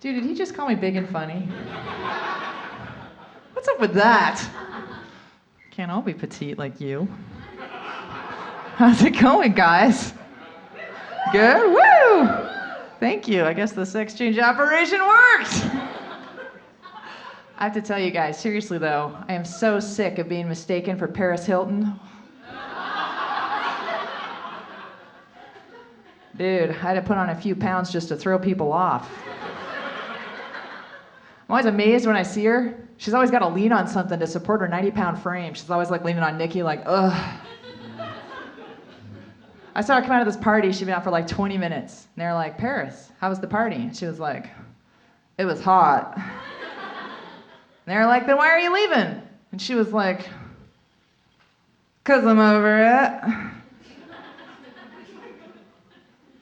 Dude, did he just call me big and funny? What's up with that? Can't all be petite like you. How's it going, guys? Good? Woo! Thank you. I guess the sex change operation worked. I have to tell you guys, seriously though, I am so sick of being mistaken for Paris Hilton. Dude, I had to put on a few pounds just to throw people off. I'm always amazed when I see her. She's always got to lean on something to support her 90-pound frame. She's always like leaning on Nikki like, ugh. I saw her come out of this party. She'd been out for like 20 minutes. And they were like, Paris, how was the party? And she was like, it was hot. And they were like, then why are you leaving? And she was like, 'cause I'm over it.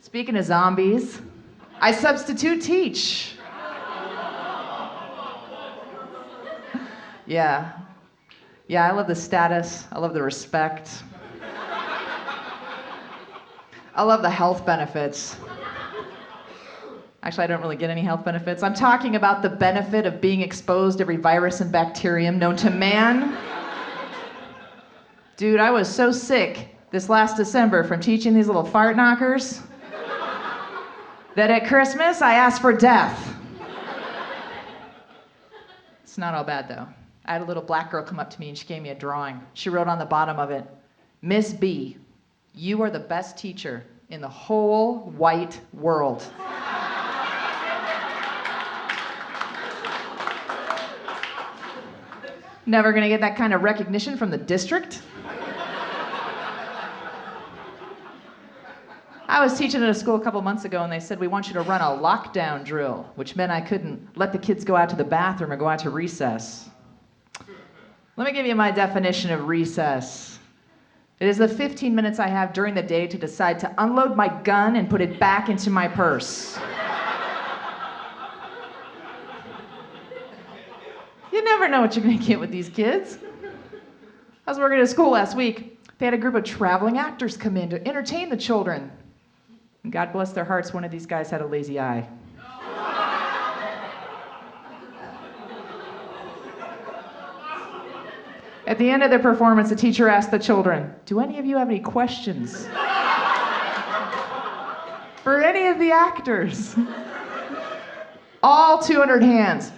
Speaking of zombies, I substitute teach. Yeah, I love the status. I love the respect. I love the health benefits. Actually, I don't really get any health benefits. I'm talking about the benefit of being exposed to every virus and bacterium known to man. Dude, I was so sick this last December from teaching these little fart knockers that at Christmas I asked for death. It's not all bad though. I had a little black girl come up to me and she gave me a drawing. She wrote on the bottom of it, Miss B, you are the best teacher in the whole white world. Never gonna get that kind of recognition from the district. I was teaching at a school a couple months ago and they said, we want you to run a lockdown drill, which meant I couldn't let the kids go out to the bathroom or go out to recess. Let me give you my definition of recess. It is the 15 minutes I have during the day to decide to unload my gun and put it back into my purse. You never know what you're gonna get with these kids. I was working at a school last week. They had a group of traveling actors come in to entertain the children. And God bless their hearts, one of these guys had a lazy eye. At the end of the performance, the teacher asked the children, do any of you have any questions for any of the actors? All 200 hands.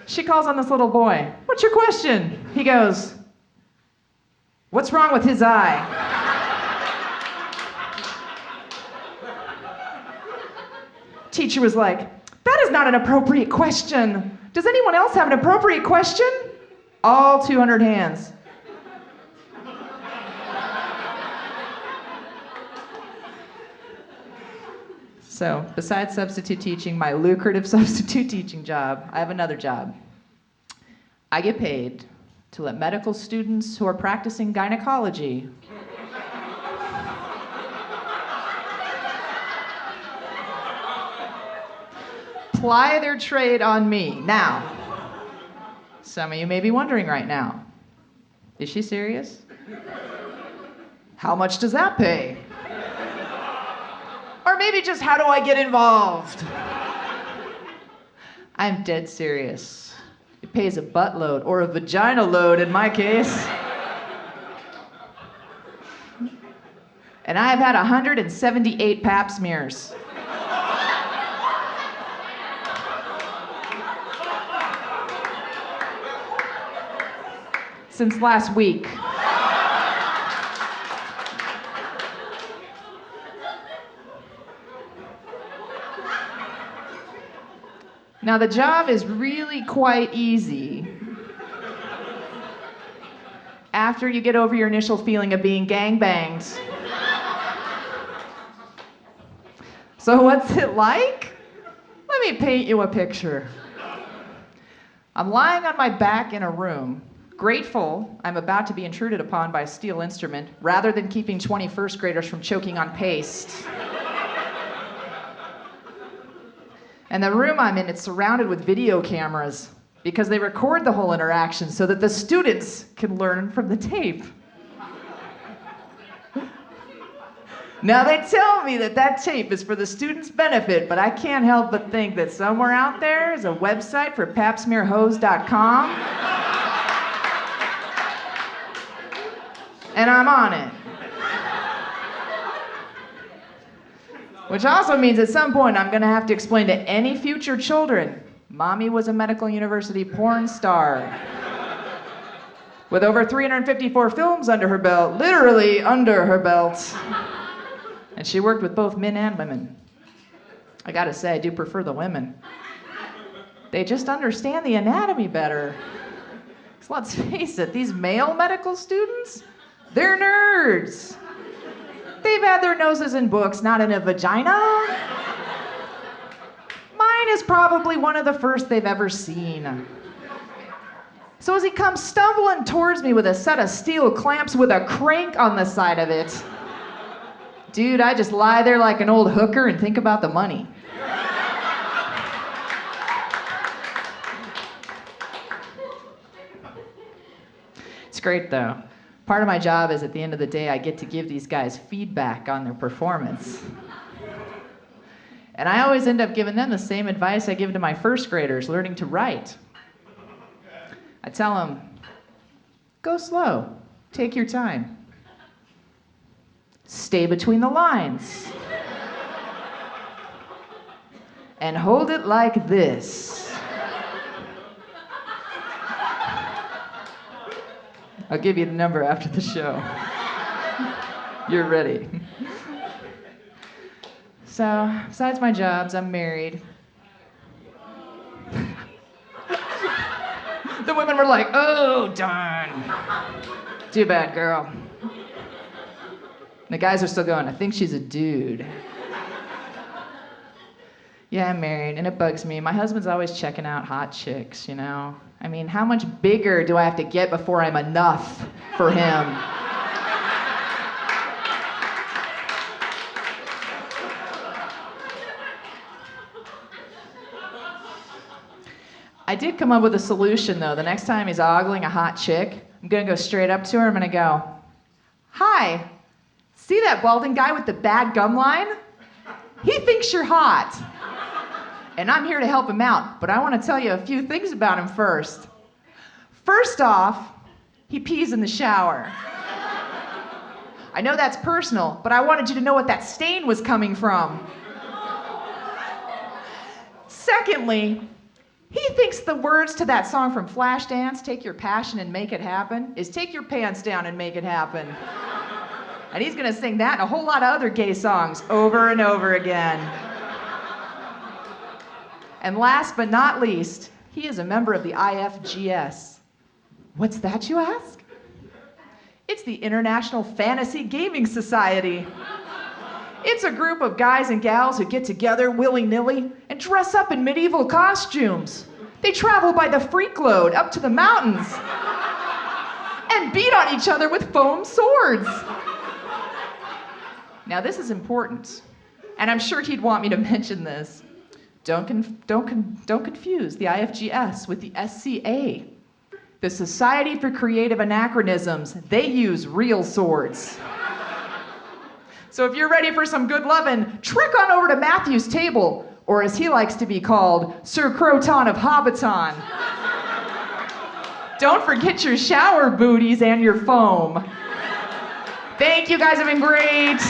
She calls on this little boy. What's your question? He goes, what's wrong with his eye? Teacher was like, that is not an appropriate question. Does anyone else have an appropriate question? All 200 hands. So, besides substitute teaching, my lucrative substitute teaching job, I have another job. I get paid to let medical students who are practicing gynecology ply their trade on me. Now, some of you may be wondering right now, is she serious? How much does that pay? Or maybe just how do I get involved? I'm dead serious. It pays a buttload, or a vagina load in my case. And I have had 178 pap smears. Since last week. Now the job is really quite easy after you get over your initial feeling of being gangbanged. So what's it like? Let me paint you a picture. I'm lying on my back in a room, grateful I'm about to be intruded upon by a steel instrument rather than keeping 21st graders from choking on paste. And the room I'm in, it's surrounded with video cameras because they record the whole interaction so that the students can learn from the tape. Now, they tell me that tape is for the students' benefit, but I can't help but think that somewhere out there is a website for papsmearhose.com. And I'm on it. Which also means at some point I'm gonna have to explain to any future children, Mommy was a medical university porn star. With over 354 films under her belt, literally under her belt. And she worked with both men and women. I gotta say, I do prefer the women. They just understand the anatomy better. 'Cause let's face it, these male medical students, they're nerds. They've had their noses in books, not in a vagina. Mine is probably one of the first they've ever seen. So as he comes stumbling towards me with a set of steel clamps with a crank on the side of it, dude, I just lie there like an old hooker and think about the money. It's great though. Part of my job is at the end of the day, I get to give these guys feedback on their performance. And I always end up giving them the same advice I give to my first graders learning to write. I tell them, go slow, take your time. Stay between the lines. And hold it like this. I'll give you the number after the show. You're ready. So, besides my jobs, I'm married. The women were like, oh, darn. Too bad, girl. The guys are still going, I think she's a dude. Yeah, I'm married, and it bugs me. My husband's always checking out hot chicks, you know? I mean, how much bigger do I have to get before I'm enough for him? I did come up with a solution, though. The next time he's ogling a hot chick, I'm gonna go straight up to her. I'm gonna go, hi, see that balding guy with the bad gum line? He thinks you're hot. And I'm here to help him out, but I want to tell you a few things about him first. First off, he pees in the shower. I know that's personal, but I wanted you to know what that stain was coming from. Secondly, he thinks the words to that song from Flashdance, Take Your Passion and Make It Happen, is take your pants down and make it happen. And he's gonna sing that and a whole lot of other gay songs over and over again. And last but not least, he is a member of the IFGS. What's that, you ask? It's the International Fantasy Gaming Society. It's a group of guys and gals who get together willy-nilly and dress up in medieval costumes. They travel by the freak load up to the mountains and beat on each other with foam swords. Now this is important, and I'm sure he'd want me to mention this. Don't confuse the IFGS with the SCA. The Society for Creative Anachronisms. They use real swords. So if you're ready for some good lovin', trek on over to Matthew's table, or as he likes to be called, Sir Croton of Hobbiton. Don't forget your shower booties and your foam. Thank you, guys have been great.